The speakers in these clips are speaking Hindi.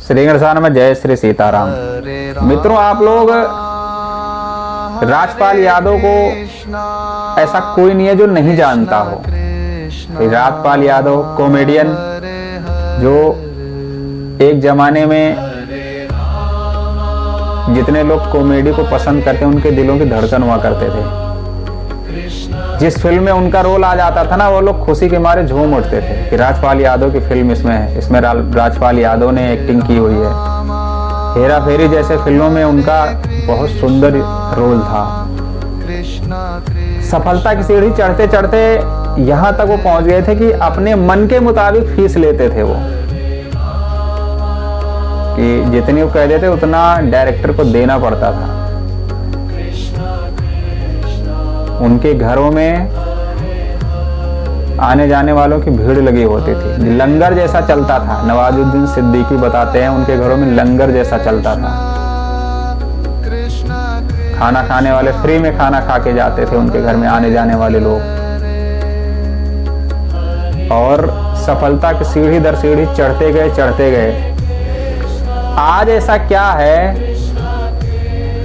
श्री गणेशान में जय श्री सीताराम। मित्रों, आप लोग राजपाल यादव को ऐसा कोई नहीं है जो नहीं जानता हो। राजपाल यादव कॉमेडियन, जो एक जमाने में जितने लोग कॉमेडी को पसंद करते हैं उनके दिलों की धड़कन हुआ करते थे। जिस फिल्म में उनका रोल आ जाता था ना, वो लोग खुशी के मारे झूम उठते थे कि राजपाल यादव की फिल्म इसमें है, इसमें राजपाल यादव ने एक्टिंग की हुई है। हेरा फेरी जैसे फिल्मों में उनका बहुत सुंदर रोल था। सफलता की सीढ़ी चढ़ते चढ़ते यहाँ तक वो पहुंच गए थे कि अपने मन के मुताबिक फीस लेते थे वो, कि जितनी वो कह देते उतना डायरेक्टर को देना पड़ता था। उनके घरों में आने जाने वालों की भीड़ लगी होती थी, लंगर जैसा चलता था। नवाजुद्दीन सिद्दीकी बताते हैं उनके घरों में लंगर जैसा चलता था। खाना खाने वाले फ्री में खाना खा के जाते थे उनके घर में आने जाने वाले लोग। और सफलता की सीढ़ी दर सीढ़ी चढ़ते गए। आज ऐसा क्या है,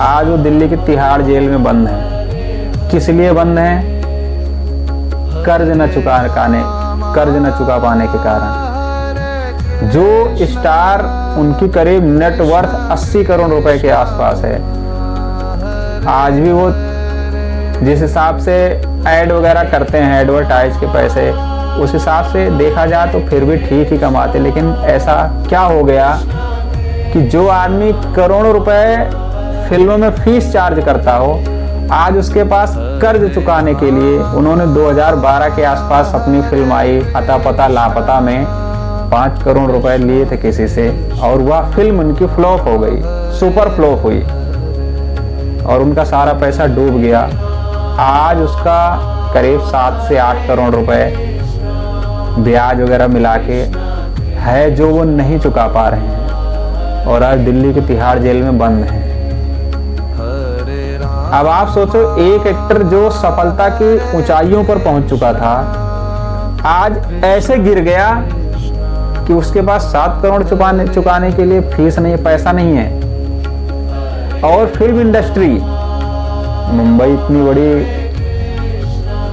आज वो दिल्ली की तिहाड़ जेल में बंद है। किस लिए बंद है? कर्ज न चुका पाने के कारण। जो स्टार, उनकी करीब नेटवर्थ 80 करोड़ रुपए के आसपास है, आज भी वो जिस हिसाब से एड वगैरह करते हैं, एडवर्टाइज के पैसे, उस हिसाब से देखा जाए तो फिर भी ठीक ही कमाते। लेकिन ऐसा क्या हो गया कि जो आदमी करोड़ों रुपए फिल्मों में फीस चार्ज करता हो, आज उसके पास कर्ज चुकाने के लिए उन्होंने 2012 के आसपास अपनी फिल्म आई अता पता लापता में 5 करोड़ रुपए लिए थे किसी से, और वह फिल्म उनकी फ्लॉप हो गई, सुपर फ्लॉप हुई और उनका सारा पैसा डूब गया। आज उसका करीब 7 से 8 करोड़ रुपए ब्याज वगैरह मिला के है जो वो नहीं चुका पा रहे हैं, और आज दिल्ली के तिहाड़ जेल में बंद है। अब आप सोचो, एक एक्टर जो सफलता की ऊंचाइयों पर पहुंच चुका था, आज ऐसे गिर गया कि उसके पास 7 करोड़ चुकाने के लिए फीस नहीं, पैसा नहीं है। और फिल्म इंडस्ट्री, मुंबई इतनी बड़ी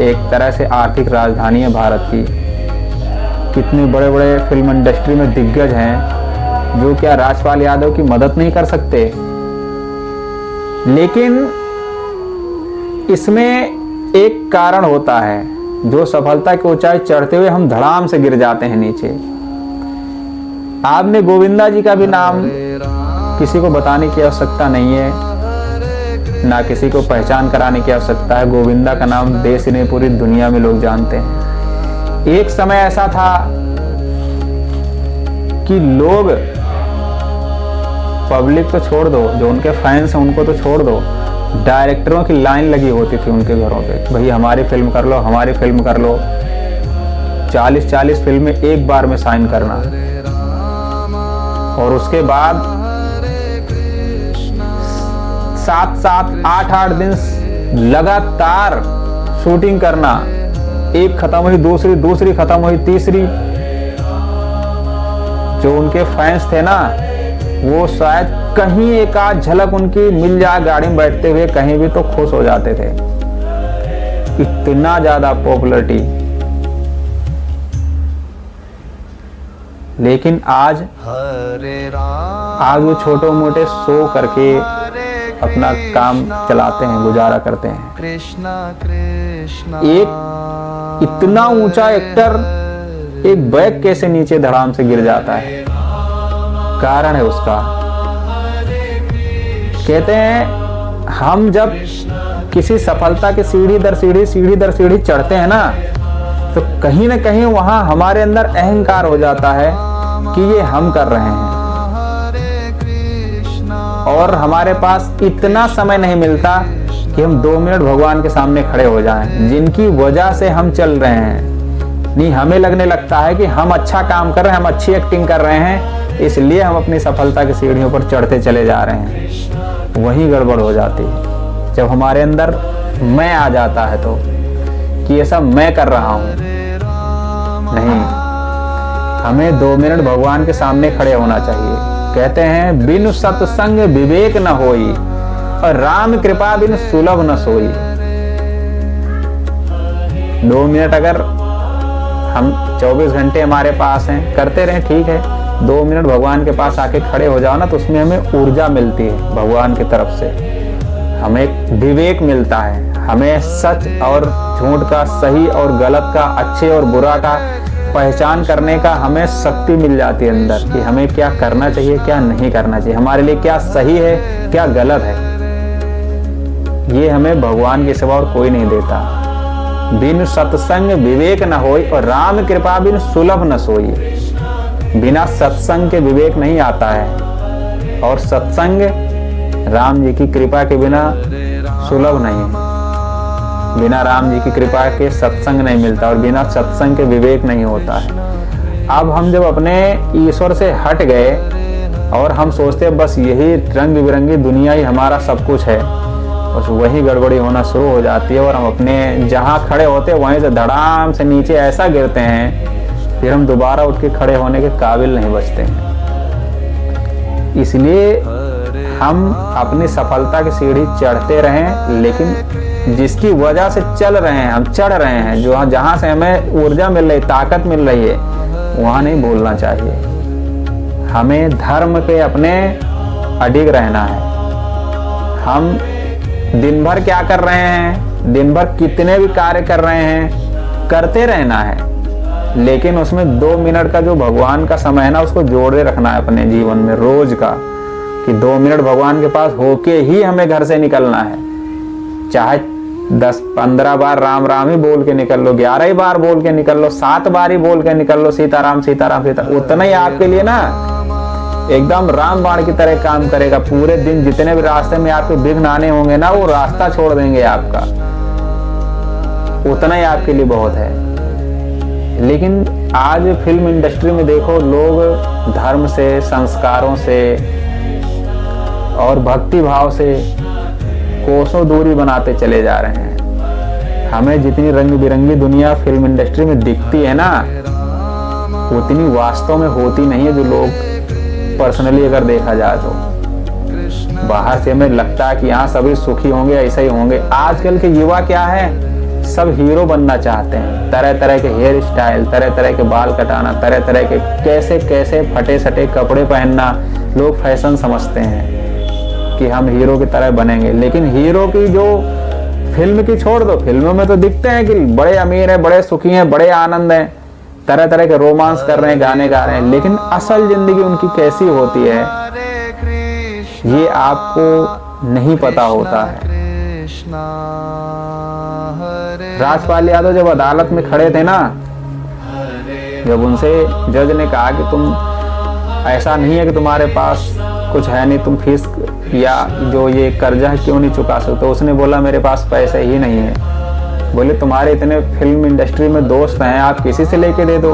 एक तरह से आर्थिक राजधानी है भारत की, कितने बड़े बड़े फिल्म इंडस्ट्री में दिग्गज हैं जो क्या राजपाल यादव की मदद नहीं कर सकते। लेकिन इसमें एक कारण होता है, जो सफलता की ऊंचाई चढ़ते हुए हम धड़ाम से गिर जाते हैं नीचे। आपने गोविंदा जी का भी नाम किसी को बताने की आवश्यकता नहीं है, ना किसी को पहचान कराने की आवश्यकता है। गोविंदा का नाम देश ही नहीं पूरी दुनिया में लोग जानते हैं। एक समय ऐसा था कि लोग, पब्लिक तो छोड़ दो, जो उनके फैंस हैं उनको तो छोड़ दो, डायरेक्टरों की लाइन लगी होती थी उनके घरों पे, भाई हमारी फिल्म कर लो, हमारी फिल्म कर लो। 40-40 फिल्में एक बार में साइन करना, और उसके बाद 7-7, 8-8 दिन लगातार शूटिंग करना। एक खत्म हुई दूसरी खत्म हुई तीसरी। जो उनके फैंस थे ना, वो शायद कहीं एक आध झलक उनकी मिल जाए गाड़ी में बैठते हुए कहीं भी, तो खुश हो जाते थे। इतना ज्यादा पॉपुलैरिटी। लेकिन आज वो छोटे मोटे शो करके अपना काम चलाते हैं, गुजारा करते हैं। एक इतना ऊंचा एक्टर एक बैग कैसे नीचे धड़ाम से गिर जाता है? कारण है उसका। कहते हैं हम जब किसी सफलता की सीढ़ी दर सीढ़ी चढ़ते हैं ना, तो कहीं ना कहीं वहां हमारे अंदर अहंकार हो जाता है कि ये हम कर रहे हैं, और हमारे पास इतना समय नहीं मिलता कि हम 2 मिनट भगवान के सामने खड़े हो जाएं, जिनकी वजह से हम चल रहे हैं। नहीं, हमें लगने लगता है कि हम अच्छा काम कर रहे हैं, हम अच्छी एक्टिंग कर रहे हैं, इसलिए हम अपनी सफलता की सीढ़ियों पर चढ़ते चले जा रहे हैं। वही गड़बड़ हो जाती है जब हमारे अंदर मैं आ जाता है, तो कि ये सब मैं कर रहा हूं। नहीं, हमें 2 मिनट भगवान के सामने खड़े होना चाहिए। कहते हैं बिनु सत्संग विवेक न होई और राम कृपा बिनु सुलभ न सोई। 2 मिनट अगर हम 24 घंटे हमारे पास हैं, करते रहें, ठीक है। 2 मिनट भगवान के पास आके खड़े हो जाओ ना, तो उसमें हमें ऊर्जा मिलती है भगवान की तरफ से, हमें विवेक मिलता है, हमें सच और झूठ का, सही और गलत का, अच्छे और बुरा का पहचान करने का हमें शक्ति मिल जाती है अंदर, कि हमें क्या करना चाहिए, क्या नहीं करना चाहिए, हमारे लिए क्या सही है, क्या गलत है। ये हमें भगवान के सिवा और कोई नहीं देता। बिनु सत्संग विवेक न होई और राम कृपा बिनु सुलभ न सोई। बिना सत्संग के विवेक नहीं आता है, और सत्संग राम जी की कृपा के बिना सुलभ नहीं है। बिना राम जी की कृपा के सत्संग नहीं मिलता, और बिना सत्संग के विवेक नहीं होता है। अब हम जब अपने ईश्वर से हट गए और हम सोचते हैं बस यही रंग बिरंगी दुनिया ही हमारा सब कुछ है, बस वही गड़बड़ी होना शुरू हो जाती है, और हम अपने जहाँ खड़े होते हैं वहीं से धड़ाम से नीचे ऐसा गिरते हैं, फिर हम दोबारा उठ के खड़े होने के काबिल नहीं बचते हैं। इसलिए हम अपनी सफलता की सीढ़ी चढ़ते रहें, लेकिन जिसकी वजह से चल रहे हैं, हम चढ़ रहे हैं, जो जहाँ से हमें ऊर्जा मिल रही, ताकत मिल रही है, वहाँ नहीं भूलना चाहिए। हमें धर्म पे अपने अडिग रहना है। हम दिन भर क्या कर रहे हैं, दिन भर कितने भी कार्य कर रहे हैं, करते रहना है, लेकिन उसमें 2 मिनट का जो भगवान का समय है ना, उसको जोड़े रखना है अपने जीवन में रोज का, कि 2 मिनट भगवान के पास होके ही हमें घर से निकलना है। चाहे 10-15 बार राम राम ही बोल के निकल लो, 11 ही बार बोल के निकल लो, 7 बार ही बोल के निकल लो, सीताराम सीताराम सीताराम, उतना ही आपके लिए ना एकदम राम बाण की तरह काम करेगा। पूरे दिन जितने भी रास्ते में आपके विघ्न आने होंगे ना, वो रास्ता छोड़ देंगे आपका, उतना ही आपके लिए बहुत है। लेकिन आज फिल्म इंडस्ट्री में देखो, लोग धर्म से, संस्कारों से और भक्ति भाव से कोसों दूरी बनाते चले जा रहे हैं। हमें जितनी रंग बिरंगी दुनिया फिल्म इंडस्ट्री में दिखती है ना, उतनी वास्तव में होती नहीं है। जो लोग पर्सनली अगर देखा जाए तो बाहर से हमें लगता है कि यहाँ सभी सुखी होंगे, ऐसा ही होंगे। आजकल के युवा क्या है, सब हीरो बनना चाहते हैं। तरह तरह के हेयर स्टाइल, तरह तरह के बाल कटाना, तरह तरह के कैसे कैसे फटे सटे कपड़े पहनना लोग फैशन समझते हैं कि हम हीरो की तरह बनेंगे। लेकिन हीरो की जो फिल्म की छोड़ दो, फिल्मों में तो दिखते हैं कि बड़े अमीर हैं, बड़े सुखी हैं, बड़े आनंद हैं, तरह तरह के रोमांस कर रहे हैं, गाने गा रहे हैं, लेकिन असल जिंदगी उनकी कैसी होती है ये आपको नहीं पता होता है। राजपाल यादव जब अदालत में खड़े थे ना, जब उनसे जज ने कहा कि तुम ऐसा नहीं है कि तुम्हारे पास कुछ है नहीं, तुम फीस या जो ये कर्जा है क्यों नहीं चुका सकते, तो उसने बोला मेरे पास पैसे ही नहीं है। बोले तुम्हारे इतने फिल्म इंडस्ट्री में दोस्त हैं, आप किसी से लेके दे दो।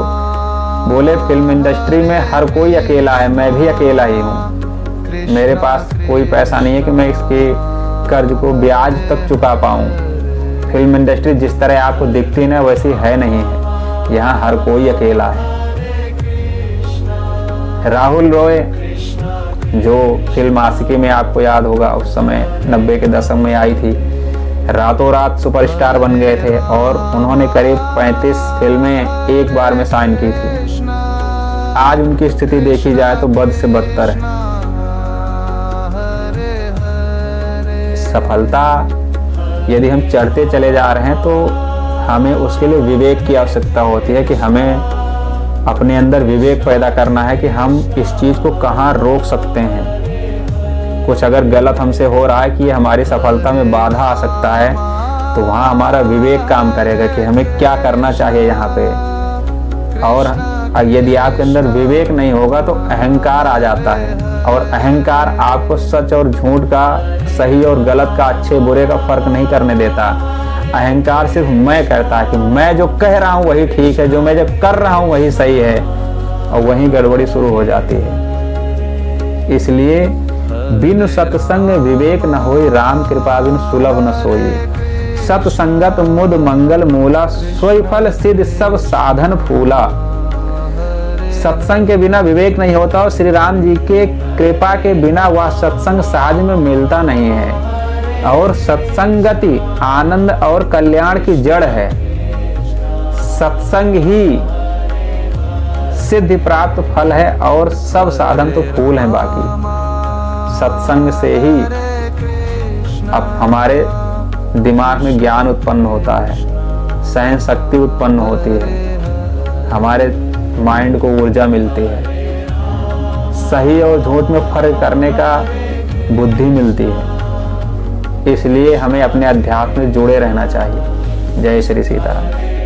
बोले फिल्म इंडस्ट्री में हर कोई अकेला है, मैं भी अकेला ही हूँ, मेरे पास कोई पैसा नहीं है कि मैं इसके कर्ज को ब्याज तक चुका पाऊँ। फिल्म इंडस्ट्री जिस तरह आपको दिखती है ना, वैसी है नहीं है, यहाँ हर कोई अकेला है। राहुल रॉय जो फिल्म आशिकी में आपको याद होगा, उस समय 90 के दशक में आई थी, रातों रात सुपरस्टार बन गए थे और उन्होंने करीब 35 फिल्में एक बार में साइन की थी। आज उनकी स्थिति देखी जाए तो बद से बदतर है। सफलता यदि हम चढ़ते चले जा रहे हैं तो हमें उसके लिए विवेक की आवश्यकता होती है, कि हमें अपने अंदर विवेक पैदा करना है कि हम इस चीज को कहाँ रोक सकते हैं। कुछ अगर गलत हमसे हो रहा है कि ये हमारी सफलता में बाधा आ सकता है, तो वहाँ हमारा विवेक काम करेगा कि हमें क्या करना चाहिए यहाँ पे। और यदि आपके अंदर विवेक नहीं होगा तो अहंकार आ जाता है, और अहंकार आपको सच और झूठ का, सही और गलत का, अच्छे बुरे का फर्क नहीं करने देता। अहंकार सिर्फ मैं कहता है कि मैं जो कह रहा हूँ वही ठीक है, जो मैं जो कर रहा हूँ वही सही है, और वहीं गड़बड़ी शुरू हो जाती है। इसलिए बिनु सत्संग विवेक न होई, राम कृपा बिनु सुलभ न सोई। सत्संगत मुद मंगल मूला, सोई फल सिद्ध सब साधन फूला। सत्संग के बिना विवेक नहीं होता और श्री राम जी के कृपा के बिना वह सत्संग सहज में मिलता नहीं है। और सत्संगति आनंद और कल्याण की जड़ है। सत्संग ही सिद्धि प्राप्त फल है और सब साधन तो फूल हैं बाकी। सत्संग से ही अब हमारे दिमाग में ज्ञान उत्पन्न होता है, सहन शक्ति उत्पन्न होती है, हमारे माइंड को ऊर्जा मिलती है, सही और झूठ में फर्क करने का बुद्धि मिलती है। इसलिए हमें अपने अध्यात्म में जुड़े रहना चाहिए। जय श्री सीताराम।